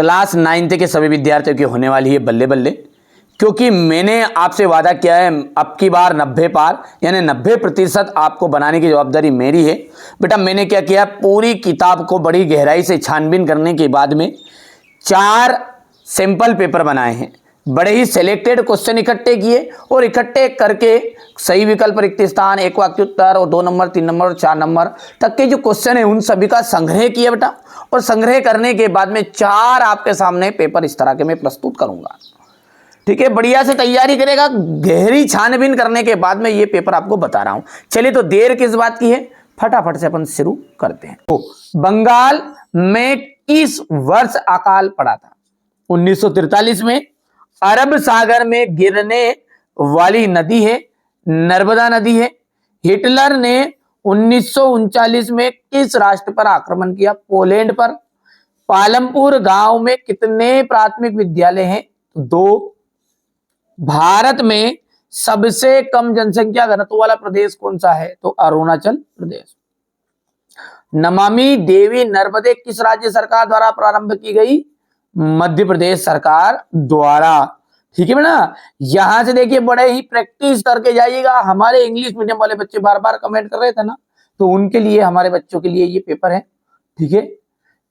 Class 9th के सभी विद्यार्थियों की होने वाली है बल्ले बल्ले, क्योंकि मैंने आपसे वादा किया है अब की बार 90 पार यानी 90% आपको बनाने की जवाबदारी मेरी है। बेटा मैंने क्या किया, पूरी किताब को बड़ी गहराई से छानबीन करने के बाद में 4 सैंपल पेपर बनाए हैं। बड़े ही सिलेक्टेड क्वेश्चन इकट्ठे किए और इकट्ठे करके सही विकल्प रिक्त स्थान, एक वाक्य उत्तर और 2 नंबर 3 नंबर और 4 नंबर तक के जो क्वेश्चन है उन सभी का संग्रह किया बेटा। और संग्रह करने के बाद में 4 आपके सामने पेपर इस तरह के मैं प्रस्तुत करूंगा। ठीक है, बढ़िया से तैयारी करेगा, गहरी छानबीन करने के बाद में ये पेपर आपको बता रहा हूं। चलिए तो देर किस बात की है, फटाफट से अपन शुरू करते हैं। तो बंगाल में किस वर्ष अकाल पड़ा था? 1943 में। अरब सागर में गिरने वाली नदी है नर्मदा नदी है। हिटलर ने 1939 में किस राष्ट्र पर आक्रमण किया? पोलैंड पर। पालमपुर गांव में कितने प्राथमिक विद्यालय हैं? 2। भारत में सबसे कम जनसंख्या घनत्व वाला प्रदेश कौन सा है? तो अरुणाचल प्रदेश। नमामि देवी नर्मदे किस राज्य सरकार द्वारा प्रारंभ की गई? मध्य प्रदेश सरकार द्वारा। ठीक है बेटा, यहां से देखिए बड़े ही प्रैक्टिस करके जाइएगा। हमारे इंग्लिश मीडियम वाले बच्चे बार बार कमेंट कर रहे थे ना, तो उनके लिए, हमारे बच्चों के लिए ये पेपर है। ठीक है,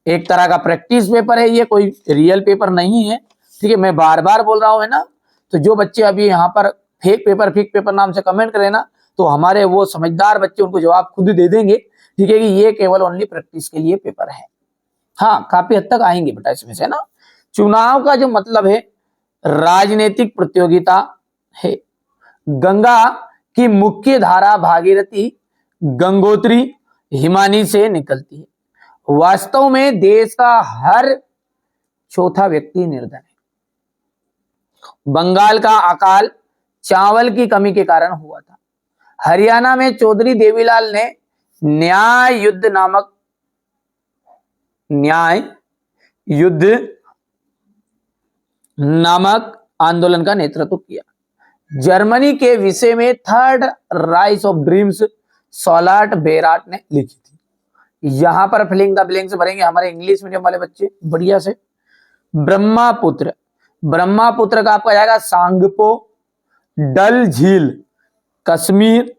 एक तरह का प्रैक्टिस पेपर है ये, कोई रियल पेपर नहीं है। ठीक है, मैं बार बार बोल रहा हूं है ना। तो जो बच्चे अभी यहाँ पर फेक पेपर नाम से कमेंट करें ना, तो हमारे वो समझदार बच्चे उनको जवाब खुद दे देंगे। ठीक है, कि ये केवल ओनली प्रैक्टिस के लिए पेपर है। हाँ, काफी हद तक आएंगे बेटा इसमें से ना। चुनाव का जो मतलब है राजनीतिक प्रतियोगिता है। गंगा की मुख्य धारा भागीरथी, गंगोत्री, हिमानी से निकलती है। वास्तव में देश का हर चौथा व्यक्ति निर्धन है। बंगाल का अकाल चावल की कमी के कारण हुआ था। हरियाणा में चौधरी देवीलाल ने न्याय युद्ध नामक आंदोलन का नेतृत्व किया। जर्मनी के विषय में third rise of dreams Solat बेराट ने लिखी थी। यहां पर फिलिंग द ब्लैंक्स भरेंगे हमारे इंग्लिश मीडियम वाले बच्चे बढ़िया से। ब्रह्मपुत्र का आपका जाएगा सांगपो, डल झील कश्मीर।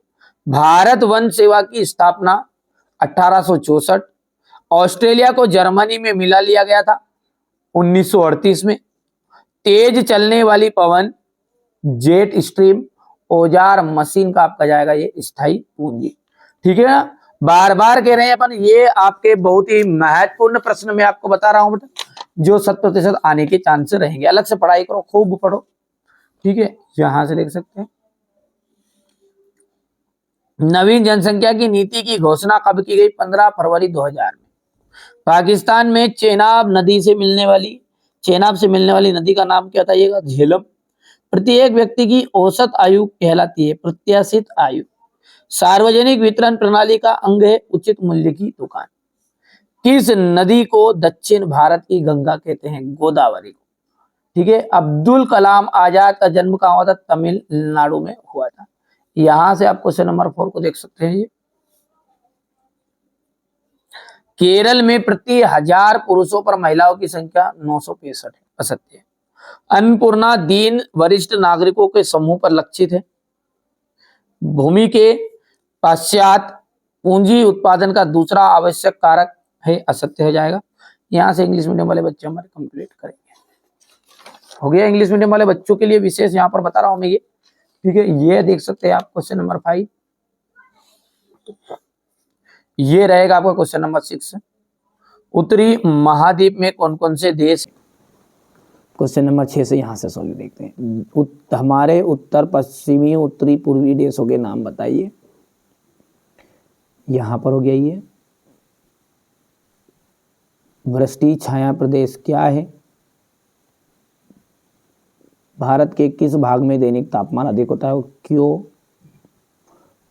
भारत वन सेवा की स्थापना 1864। ऑस्ट्रेलिया को जर्मनी में मिला लिया गया था 1938 में। तेज चलने वाली पवन जेट स्ट्रीम औजार मशीन का आपका जाएगा ये स्थायी पूंजी। ठीक है ना, बार बार कह रहे हैं अपन, ये आपके बहुत ही महत्वपूर्ण प्रश्न में आपको बता रहा हूं बेटा, जो 100% आने के चांस रहेंगे। अलग से पढ़ाई करो, खूब पढ़ो। ठीक है, यहां से देख सकते हैं। नवीन जनसंख्या की नीति की घोषणा कब की गई? 15 फरवरी 2000 में। पाकिस्तान में चेनाब से मिलने वाली नदी का नाम क्या बताइएगा? झेलम। प्रत्येक व्यक्ति की औसत आयु कहलाती है प्रत्याशित आयु। सार्वजनिक वितरण प्रणाली का अंग है उचित मूल्य की दुकान। किस नदी को दक्षिण भारत की गंगा कहते हैं? गोदावरी को। ठीक है, अब्दुल कलाम आजाद का जन्म कहां हुआ था? तमिलनाडु में हुआ था। यहां से आप क्वेश्चन नंबर 4 को देख सकते हैं। ये केरल में प्रति 1000 पुरुषों पर महिलाओं की संख्या 965 है। असत्य है। अन्नपूर्णा दीन वरिष्ठ नागरिकों के समूह पर लक्षित है। भूमि के पश्चात पूंजी उत्पादन का दूसरा आवश्यक कारक है। असत्य हो जाएगा। यहां से इंग्लिश मीडियम वाले बच्चे हमारे कंप्लीट करेंगे। हो गया इंग्लिश मीडियम वाले बच्चों के लिए विशेष यहां पर बता रहा हूं मैं ये। ठीक है, ये देख सकते हैं आप क्वेश्चन नंबर 5। ये रहेगा आपका क्वेश्चन नंबर 6। उत्तरी महाद्वीप में कौन कौन से देश? क्वेश्चन नंबर 6 से यहां से सॉल्व देखते हैं। हमारे उत्तर पश्चिमी उत्तरी पूर्वी देशों के नाम बताइए। यहां पर हो गया ये। वृष्टि छाया प्रदेश क्या है? भारत के किस भाग में दैनिक तापमान अधिक होता है? क्यों?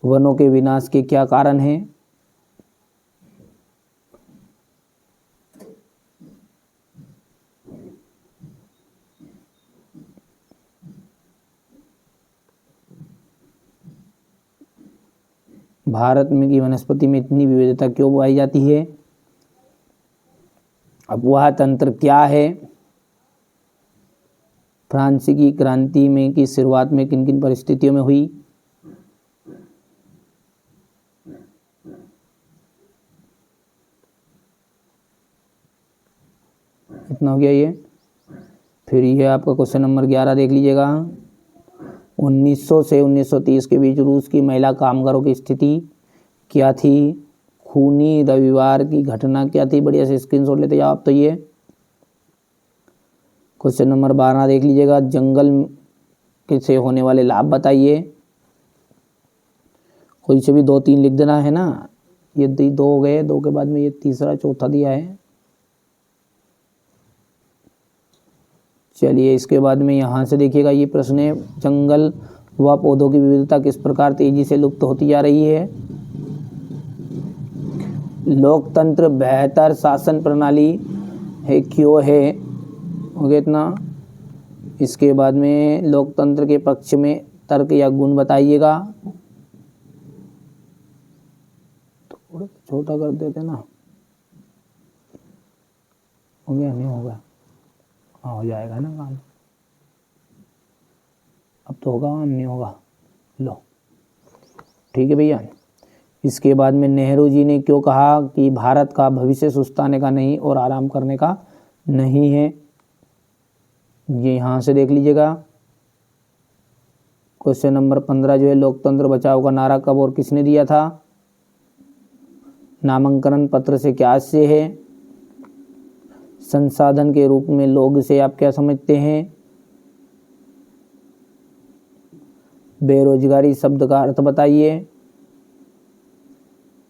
वनों के विनाश के क्या कारण हैं? भारत में की वनस्पति में इतनी विविधता क्यों पाई जाती है? अपवाह तंत्र क्या है? फ्रांसीसी क्रांति में की शुरुआत में किन किन परिस्थितियों में हुई? इतना हो गया ये। फिर ये आपका क्वेश्चन नंबर 11 देख लीजिएगा। 1900 से 1930 के बीच रूस की महिला कामगारों की स्थिति क्या थी? खूनी रविवार की घटना क्या थी? बढ़िया से स्क्रीनशॉट लेते जाओ आप। तो ये क्वेश्चन नंबर 12 देख लीजिएगा। जंगल से होने वाले लाभ बताइए। कोई से भी 2-3 लिख देना है ना। ये 2 हो गए, 2 के बाद में ये तीसरा चौथा दिया है। चलिए इसके बाद में यहाँ से देखिएगा ये प्रश्न है, जंगल व पौधों की विविधता किस प्रकार तेजी से लुप्त होती जा रही है? लोकतंत्र बेहतर शासन प्रणाली है, क्यों है? हो गया इतना। इसके बाद में लोकतंत्र के पक्ष में तर्क या गुण बताइएगा। थोड़ा छोटा कर देते ना। हो गया? नहीं होगा? हाँ हो जाएगा ना काम। अब तो होगा, काम नहीं होगा। लो ठीक है भैया। इसके बाद में नेहरू जी ने क्यों कहा कि भारत का भविष्य सुस्ताने का नहीं और आराम करने का नहीं है? ये यहाँ से देख लीजिएगा। क्वेश्चन नंबर 15 जो है, लोकतंत्र बचाओ का नारा कब और किसने दिया था? नामांकन पत्र से क्या आशय है? संसाधन के रूप में लोग से आप क्या समझते हैं? बेरोजगारी शब्द का अर्थ बताइए।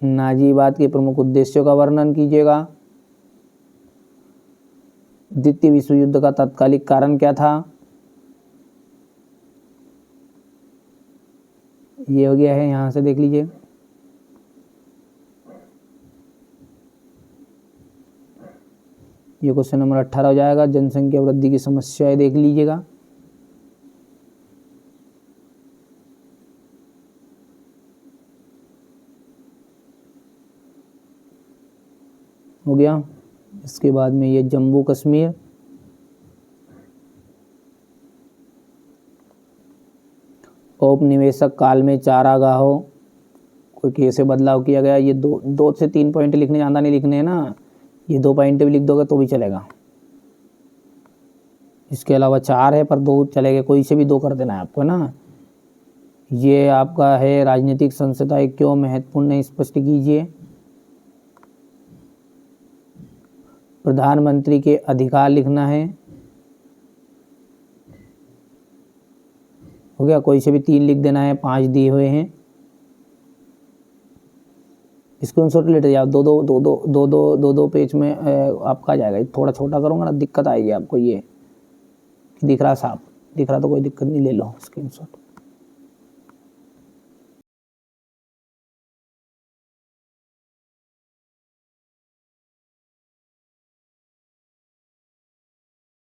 नाजीवाद के प्रमुख उद्देश्यों का वर्णन कीजिएगा। द्वितीय विश्व युद्ध का तात्कालिक कारण क्या था? ये हो गया है, यहाँ से देख लीजिए। ये क्वेश्चन नंबर 18 हो जाएगा। जनसंख्या वृद्धि की समस्याएं देख लीजिएगा। हो गया। इसके बाद में ये जम्मू कश्मीर, औपनिवेशिक काल में चारागाहों को कैसे बदलाव किया गया? ये 2 से 3 पॉइंट लिखने, ज़्यादा नहीं लिखने हैं ना। ये 2 पॉइंट भी लिख दोगे तो भी चलेगा। इसके अलावा 4 है पर 2 चलेगा, कोई से भी 2 कर देना है आपको ना। ये आपका है राजनीतिक संस्थाएं क्यों महत्वपूर्ण है, स्पष्ट कीजिए। प्रधानमंत्री के अधिकार लिखना है। हो गया, कोई से भी 3 लिख देना है, 5 दिए हुए हैं। स्क्रीनशॉट लेते जाओ। दो पेज में आपका आ जाएगा। थोड़ा छोटा करूँगा ना, दिक्कत आएगी आपको। ये दिख रहा साफ, दिख रहा तो कोई दिक्कत नहीं, ले लो स्क्रीनशॉट।